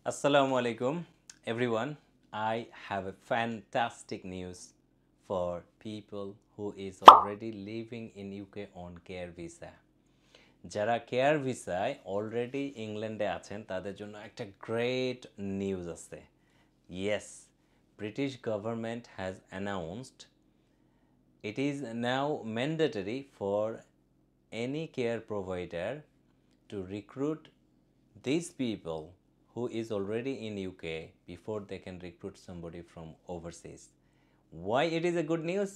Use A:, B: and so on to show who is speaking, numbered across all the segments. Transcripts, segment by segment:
A: Assalamu alaikum, everyone. I have a fantastic news for people who is already living in UK on care visa. যারা care ভিসায় already ইংল্যান্ডে আছেন তাদের জন্য একটা গ্রেট নিউজ আছে। Yes, British government has announced it is now mandatory for any care provider to recruit these people who is already in UK before they can recruit somebody from overseas. Why it is a good news?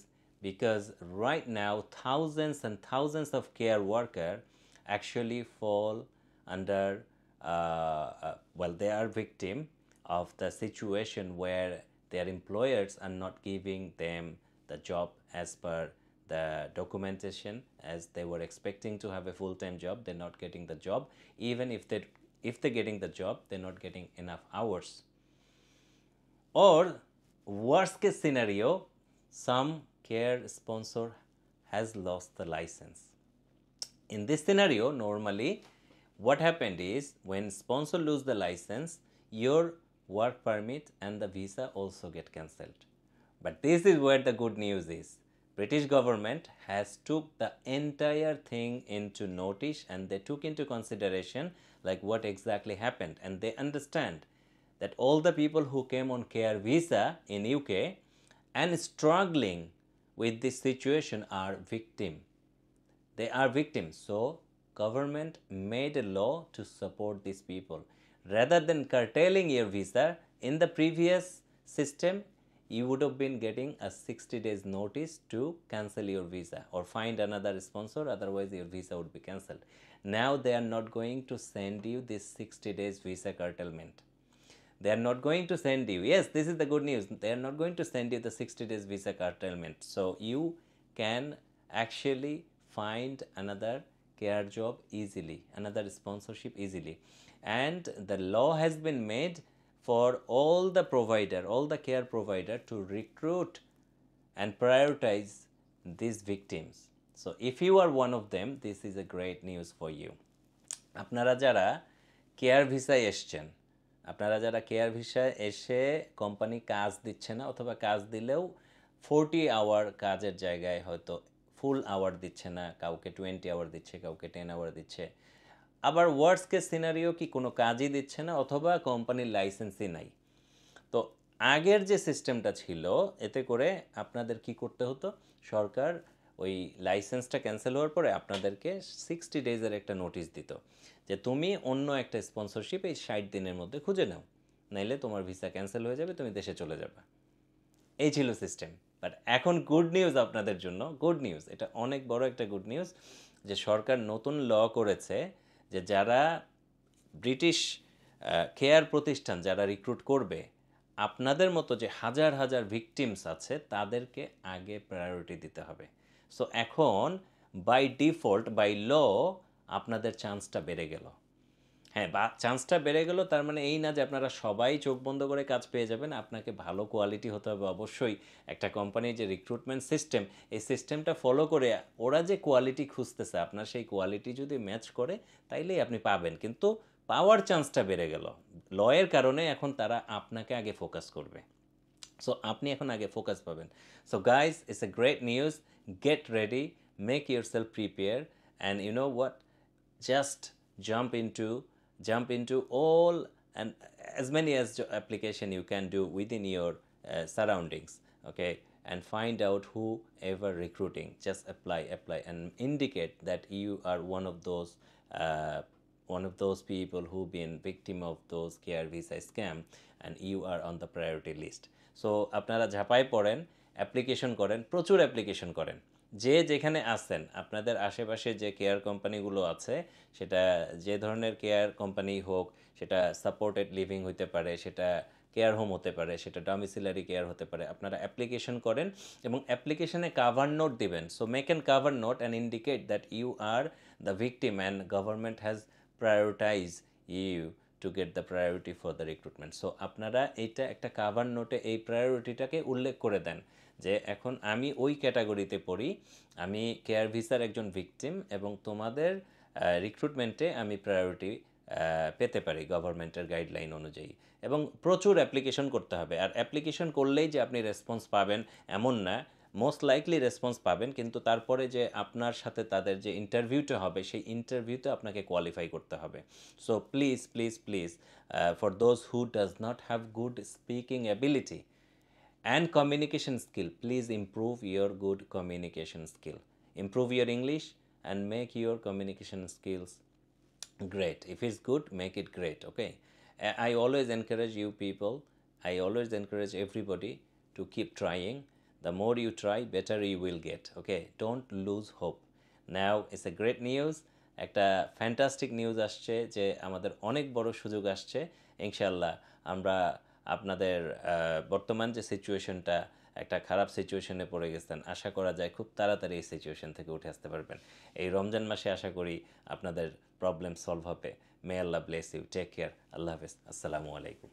A: Because right now thousands and thousands of care workers actually fall under they are victim of the situation where their employers are not giving them the job as per the documentation as they were expecting to have a full-time job. They're not getting the job. Even if they're getting the job, they're not getting enough hours. Or worst case scenario, some care sponsor has lost the license. In this scenario, normally what happened is when sponsor lose the license, your work permit and the visa also get cancelled. But this is where the good news is. British government has took the entire thing into notice and they took into consideration like what exactly happened, and they understand that all the people who came on care visa in UK and struggling with this situation are victim. They are victims. So government made a law to support these people. Rather than curtailing your visa, in the previous system, you would have been getting a 60 days notice to cancel your visa or find another sponsor, otherwise your visa would be cancelled. Now they are not going to send you this 60 days visa curtailment. They are not going to send you, yes, this is the good news, they are not going to send you the 60 days visa curtailment. So you can actually find another care job easily, another sponsorship easily. And the law has been made for all the provider, all the care provider to recruit and prioritize these victims. So if you are one of them, this is a great news for you. আপনারা যারা care ভিসায় এসছেন, আপনারা যারা care ভিসায় এসে company কাজ দিচ্ছে না অথবা কাজ দিলেও 40 আওয়ার কাজের জায়গায় হয়তো ফুল আওয়ার দিচ্ছে না, কাউকে 20 আওয়ার দিচ্ছে, কাউকে 10 আওয়ার দিচ্ছে, আবার ওয়ার্স্ট কেস সিনারিও কি কোনো কাজই দিচ্ছে না অথবা কোম্পানির লাইসেন্সই নাই। তো আগের যে সিস্টেমটা ছিল এতে করে আপনাদের কি করতে হতো, সরকার ওই লাইসেন্সটা ক্যান্সেল হওয়ার পরে আপনাদেরকে 60 ডেজের একটা নোটিশ দিত যে তুমি অন্য একটা স্পন্সরশিপ এই 60 দিনের মধ্যে খুঁজে নাও, নাইলে তোমার ভিসা ক্যান্সেল হয়ে যাবে, তুমি দেশে চলে যাবে। এই ছিল সিস্টেম। বাট এখন গুড নিউজ আপনাদের জন্য, গুড নিউজ, এটা অনেক বড় একটা গুড নিউজ যে সরকার নতুন ল করেছে যে যারা ব্রিটিশ কেয়ার প্রতিষ্ঠান যারা রিক্রুট করবে, আপনাদের মতো যে হাজার হাজার ভিকটিমস আছে তাদেরকে আগে প্রায়োরিটি দিতে হবে। সো এখন বাই ডিফল্ট বাই ল আপনাদের চান্সটা বেড়ে গেল। হ্যাঁ, বা চান্সটা বেড়ে গেল তার মানে এই না যে আপনারা সবাই চোখ বন্ধ করে কাজ পেয়ে যাবেন। আপনাকে ভালো কোয়ালিটি হতে হবে অবশ্যই। একটা কোম্পানির যে রিক্রুটমেন্ট সিস্টেম, এই সিস্টেমটা ফলো করে ওরা যে কোয়ালিটি খুঁজতেছে আপনার সেই কোয়ালিটি যদি ম্যাচ করে তাইলেই আপনি পাবেন, কিন্তু পাওয়ার চান্সটা বেড়ে গেল। লয়ের কারণে এখন তারা আপনাকে আগে ফোকাস করবে। সো আপনি এখন আগে ফোকাস পাবেন। So guys, it's a great news, get ready, make your self prepare, and you know what, just jump into all and as many as application you can do within your surroundings, okay, and find out whoever recruiting, just apply and indicate that you are one of those people who've been victim of those care visa scam and you are on the priority list. So আপনারা ঝাঁপায় পড়েন, application করেন, প্রচুর application করেন। যে যেখানে আছেন আপনাদের আশেপাশে যে কেয়ার কোম্পানিগুলো আছে, সেটা যে ধরনের কেয়ার কোম্পানি হোক, সেটা সাপোর্টেড লিভিং হতে পারে, সেটা কেয়ার হোম হতে পারে, সেটা ডমিসিলারি কেয়ার হতে পারে, আপনারা অ্যাপ্লিকেশন করেন এবং অ্যাপ্লিকেশনে কাভার নোট দিবেন। So make an cover note and indicate that you are the victim and government has prioritize you to get the priority for the recruitment. So আপনারা এইটা একটা কাভার নোটে এই প্রায়োরিটিটাকে উল্লেখ করে দেন যে এখন আমি ওই ক্যাটাগরিতে পড়ি, আমি কেয়ার ভিসার একজন ভিকটিম এবং তোমাদের রিক্রুটমেন্টে আমি প্রায়োরিটি পেতে পারি গভর্নমেন্টের গাইডলাইন অনুযায়ী। এবং প্রচুর অ্যাপ্লিকেশন করতে হবে। আর অ্যাপ্লিকেশন করলেই যে আপনি রেসপন্স পাবেন এমন না, মোস্ট লাইকলি রেসপন্স পাবেন, কিন্তু তারপরে যে আপনার সাথে তাদের যে ইন্টারভিউটা হবে সেই ইন্টারভিউতে আপনাকে কোয়ালিফাই করতে হবে। So please please please, for those who does not have good speaking ability and communication skill, please improve your good communication skill, improve your English and make your communication skills great. If it's good, make it great. Okay, I always encourage you people, I always encourage everybody to keep trying. The more you try, better you will get. Okay, don't lose hope. Now it's a great news, একটা fantastic news আসছে যে আমাদের অনেক বড় সুযোগ আসছে ইনশাল্লাহ। আমরা আপনাদের বর্তমান যে সিচুয়েশনটা, একটা খারাপ সিচুয়েশনে পড়ে গেছেন, আশা করা যায় খুব তাড়াতাড়ি এই সিচুয়েশন থেকে উঠে আসতে পারবেন। এই রমজান মাসে আশা করি আপনাদের প্রবলেম সলভ হবে। মে আল্লাহ ব্লেস ইউ, টেক কেয়ার, আল্লাহ হাফেজ, আসসালামু আলাইকুম।